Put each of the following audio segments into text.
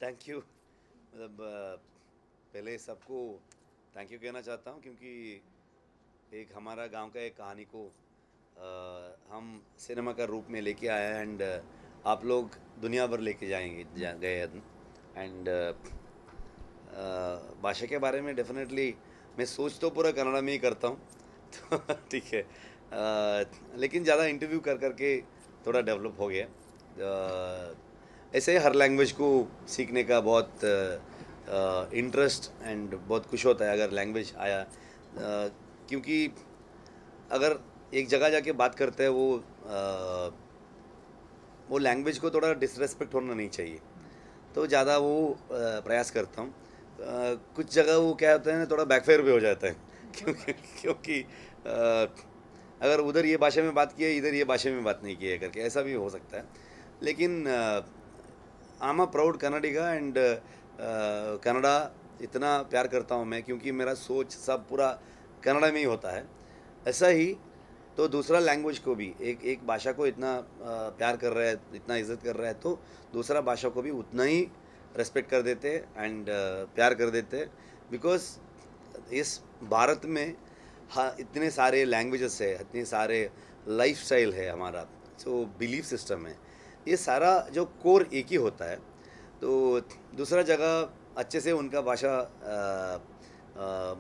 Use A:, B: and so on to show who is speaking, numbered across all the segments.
A: Thank you. मतलब पहले सबको थैंक यू कहना चाहता हूँ, क्योंकि एक हमारा गांव का एक कहानी को हम सिनेमा का रूप में लेके आए हैं, एंड आप लोग दुनिया भर लेके गए। एंड भाषा के बारे में डेफिनेटली मैं सोच तो पूरा कन्नड़ा में ही करता हूँ तो ठीक है। लेकिन ज़्यादा इंटरव्यू कर करके थोड़ा डेवलप हो गया। ऐसे ही हर लैंग्वेज को सीखने का बहुत इंटरेस्ट एंड बहुत खुश होता है अगर लैंग्वेज आया, क्योंकि अगर एक जगह जाके बात करते हैं वो लैंग्वेज को थोड़ा डिसरेस्पेक्ट होना नहीं चाहिए, तो ज़्यादा वो प्रयास करता हूँ। कुछ जगह वो क्या होता है ना, थोड़ा बैकफायर भी हो जाता है क्योंकि अगर उधर ये भाषा में बात की है, इधर ये भाषा में बात नहीं की है करके ऐसा भी हो सकता है। लेकिन I am a proud Kannadiga, and Kannada इतना प्यार करता हूँ मैं, क्योंकि मेरा सोच सब पूरा कन्नड़ा में ही होता है। ऐसा ही तो दूसरा लैंग्वेज को भी एक एक भाषा को इतना प्यार कर रहा है, इतना इज्जत कर रहा है, तो दूसरा भाषा को भी उतना ही रेस्पेक्ट कर देते एंड प्यार कर देते, बिकॉज इस भारत में हाँ इतने सारे लैंग्वेजेस है, इतने सारे लाइफ स्टाइल है हमारा, जो बिलीफ सिस्टम है, ये सारा जो कोर एक ही होता है। तो दूसरा जगह अच्छे से उनका भाषा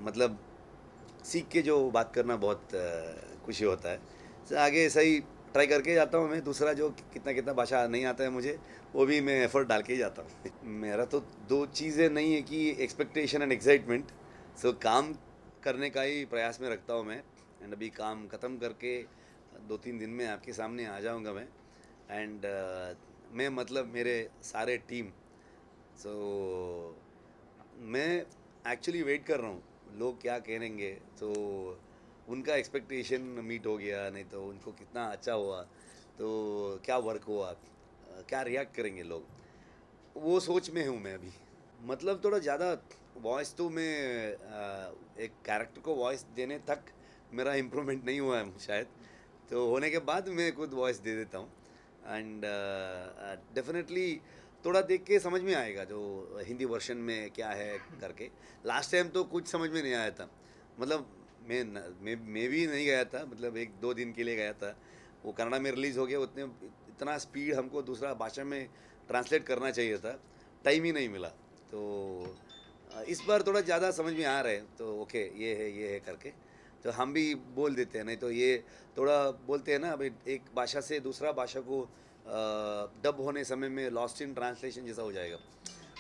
A: मतलब सीख के जो बात करना बहुत खुशी होता है। तो आगे ऐसा ही ट्राई करके जाता हूँ मैं। दूसरा जो कितना कितना भाषा नहीं आता है मुझे, वो भी मैं एफर्ट डाल के ही जाता हूँ मेरा तो दो चीज़ें नहीं है कि एक्सपेक्टेशन एंड एक्साइटमेंट। सो काम करने का ही प्रयास में रखता हूँ मैं, एंड अभी काम ख़त्म करके 2-3 दिन में आपके सामने आ जाऊँगा मैं। एंड मैं मतलब मेरे सारे टीम, सो मैं एक्चुअली वेट कर रहा हूँ लोग क्या कहेंगे। तो उनका एक्सपेक्टेशन मीट हो गया, नहीं तो उनको कितना अच्छा हुआ, तो क्या वर्क हुआ, क्या रिएक्ट करेंगे लोग, वो सोच में हूँ मैं अभी। मतलब थोड़ा ज़्यादा वॉइस तो मैं एक कैरेक्टर को वॉइस देने तक मेरा इम्प्रूवमेंट नहीं हुआ है शायद, तो होने के बाद मैं खुद वॉइस दे देता हूँ। एंड डेफिनेटली थोड़ा देख के समझ में आएगा जो हिंदी वर्जन में क्या है करके। लास्ट टाइम तो कुछ समझ में नहीं आया था, मतलब मैं भी नहीं गया था, मतलब 1-2 दिन के लिए गया था। वो कन्नड़ा में रिलीज़ हो गया, उतने इतना स्पीड हमको दूसरा भाषा में ट्रांसलेट करना चाहिए था, टाइम ही नहीं मिला। तो इस बार थोड़ा ज़्यादा समझ में आ रहा है, तो ओके ये है करके तो हम भी बोल देते हैं। नहीं तो ये थोड़ा बोलते हैं ना, अभी एक भाषा से दूसरा भाषा को डब होने समय में लॉस्ट इन ट्रांसलेशन जैसा हो जाएगा।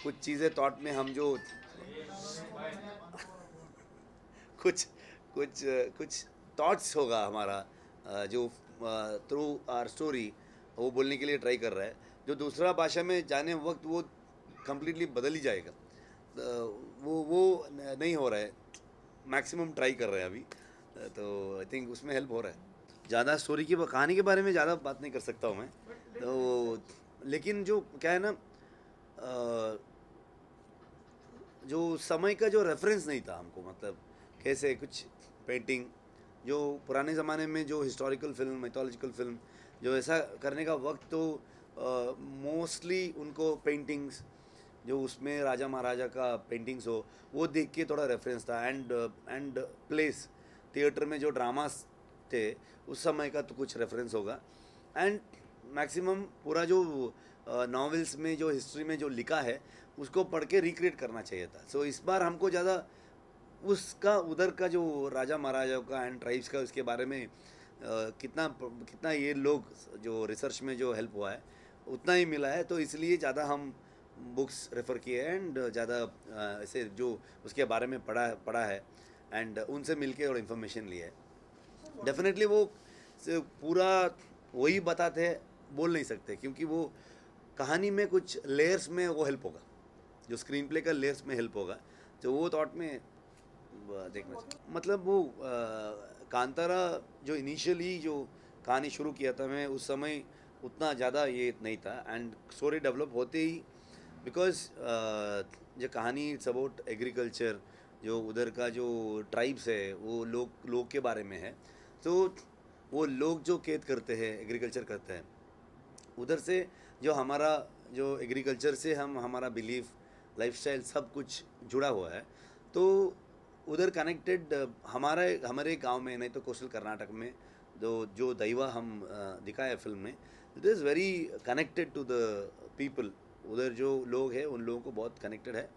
A: कुछ चीज़ें थॉट में हम जो कुछ कुछ कुछ थॉट्स होगा हमारा, जो थ्रू आर स्टोरी वो बोलने के लिए ट्राई कर रहा है, जो दूसरा भाषा में जाने वक्त वो कम्प्लीटली बदल ही जाएगा। वो नहीं हो रहा है, मैक्सिमम ट्राई कर रहे हैं अभी। तो आई थिंक उसमें हेल्प हो रहा है। ज़्यादा स्टोरी की कहानी के बारे में ज़्यादा बात नहीं कर सकता हूँ मैं, तो लेकिन जो क्या है ना, जो समय का जो रेफरेंस नहीं था हमको, मतलब कैसे कुछ पेंटिंग जो पुराने ज़माने में जो हिस्टोरिकल फिल्म, मिथोलॉजिकल फिल्म, जो ऐसा करने का वक्त, तो मोस्टली उनको पेंटिंग्स जो उसमें राजा महाराजा का पेंटिंग्स हो, वो देख के थोड़ा रेफरेंस था। एंड प्लेस थिएटर में जो ड्रामास थे उस समय का तो कुछ रेफरेंस होगा। एंड मैक्सिमम पूरा जो नॉवेल्स में जो हिस्ट्री में जो लिखा है उसको पढ़ के रिक्रिएट करना चाहिए था। सो इस बार हमको ज़्यादा उसका उधर का जो राजा महाराजा का एंड ट्राइब्स का उसके बारे में कितना कितना ये लोग जो रिसर्च में जो हेल्प हुआ है उतना ही मिला है, तो इसलिए ज़्यादा हम बुक्स रेफ़र किए हैं एंड ज़्यादा ऐसे जो उसके बारे में पढ़ा है एंड उनसे मिलके और इन्फॉर्मेशन लिया है। डेफिनेटली वो पूरा वही बताते हैं बोल नहीं सकते, क्योंकि वो कहानी में कुछ लेयर्स में वो हेल्प होगा, जो स्क्रीन प्ले का लेयर्स में हेल्प होगा, तो वो थॉट में देखना चाहिए। मतलब वो कांतारा जो इनिशियली जो कहानी शुरू किया था मैं, उस समय उतना ज़्यादा ये नहीं था, एंड स्टोरी डेवलप होते ही बिकॉज जो कहानी इट्स अबाउट एग्रीकल्चर, जो उधर का जो ट्राइब्स है वो लोग के बारे में है। तो वो लोग जो खेत करते हैं, एग्रीकल्चर करते हैं, उधर से जो हमारा जो एग्रीकल्चर से हम हमारा बिलीफ लाइफस्टाइल सब कुछ जुड़ा हुआ है। तो उधर कनेक्टेड हमारे हमारे गांव में, नहीं तो कोस्टल कर्नाटक में जो दैवा हम दिखाया फिल्म में, it is very connected to the people. उधर जो लोग हैं उन लोगों को बहुत कनेक्टेड है।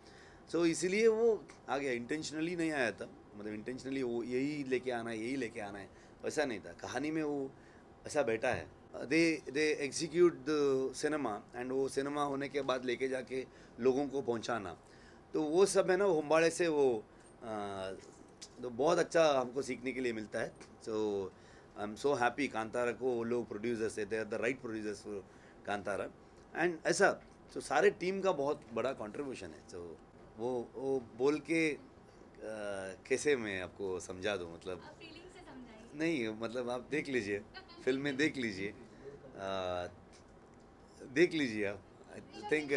A: सो इसीलिए वो आ गया, इंटेंशनली नहीं आया था, मतलब इंटेंशनली वो यही लेके आना है यही लेके आना है वैसा नहीं था। कहानी में वो ऐसा बैठा है, they execute the cinema, and वो सिनेमा होने के बाद लेके जाके लोगों को पहुंचाना, तो वो सब है ना होम्बाड़े से वो तो बहुत अच्छा हमको सीखने के लिए मिलता है। So I am so happy Kantara को वो लोग प्रोड्यूसर्स है, they are the right producers for Kantara, and ऐसा तो सारे टीम का बहुत बड़ा कंट्रीब्यूशन है। तो वो बोल के कैसे मैं आपको समझा दूँ, मतलब
B: आप फीलिंग से समझाइए।
A: नहीं, मतलब आप देख लीजिए, फिल्म में देख लीजिए, देख लीजिए आप। आई थिंक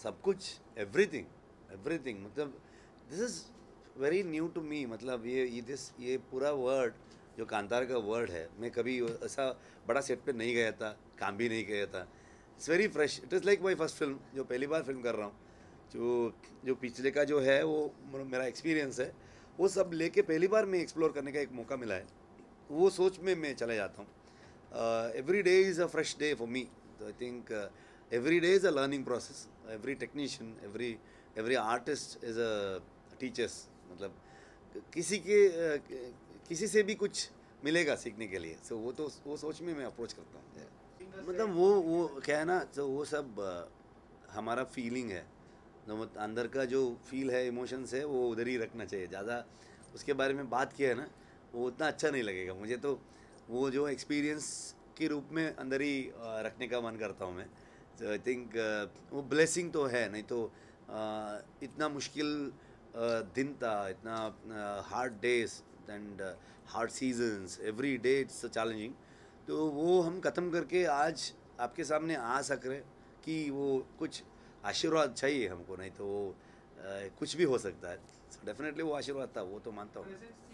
A: सब कुछ, एवरीथिंग एवरीथिंग, मतलब this is very new to me. मतलब ये पूरा वर्ड जो कांतार का वर्ड है, मैं कभी ऐसा बड़ा सेट पे नहीं गया था, काम भी नहीं किया था। It's very fresh, it is like my first film, जो पहली बार फिल्म कर रहा हूँ। जो पिछले का जो है वो मेरा एक्सपीरियंस है, वो सब लेके पहली बार मैं एक्सप्लोर करने का एक मौका मिला है। वो सोच में मैं चले जाता हूँ। Every day is a fresh day for me. तो I think every day is a learning process. Every technician, every artist is a teachers. मतलब किसी से भी कुछ मिलेगा सीखने के लिए। सो वो सोच में मैं अप्रोच करता हूँ। मतलब वो क्या है ना, तो वो सब हमारा फीलिंग है, तो अंदर का जो फील है, इमोशंस है, वो उधर ही रखना चाहिए। ज़्यादा उसके बारे में बात किया है ना, वो उतना अच्छा नहीं लगेगा मुझे। तो वो जो एक्सपीरियंस के रूप में अंदर ही रखने का मन करता हूँ मैं। तो आई थिंक वो ब्लेसिंग तो है, नहीं तो इतना मुश्किल दिन था, इतना hard days and hard seasons, every day it's challenging. तो वो हम ख़त्म करके आज आपके सामने आ सक रहे कि वो कुछ आशीर्वाद चाहिए हमको, नहीं तो वो कुछ भी हो सकता है। डेफिनेटली वो आशीर्वाद था, वो तो मानता हूँ।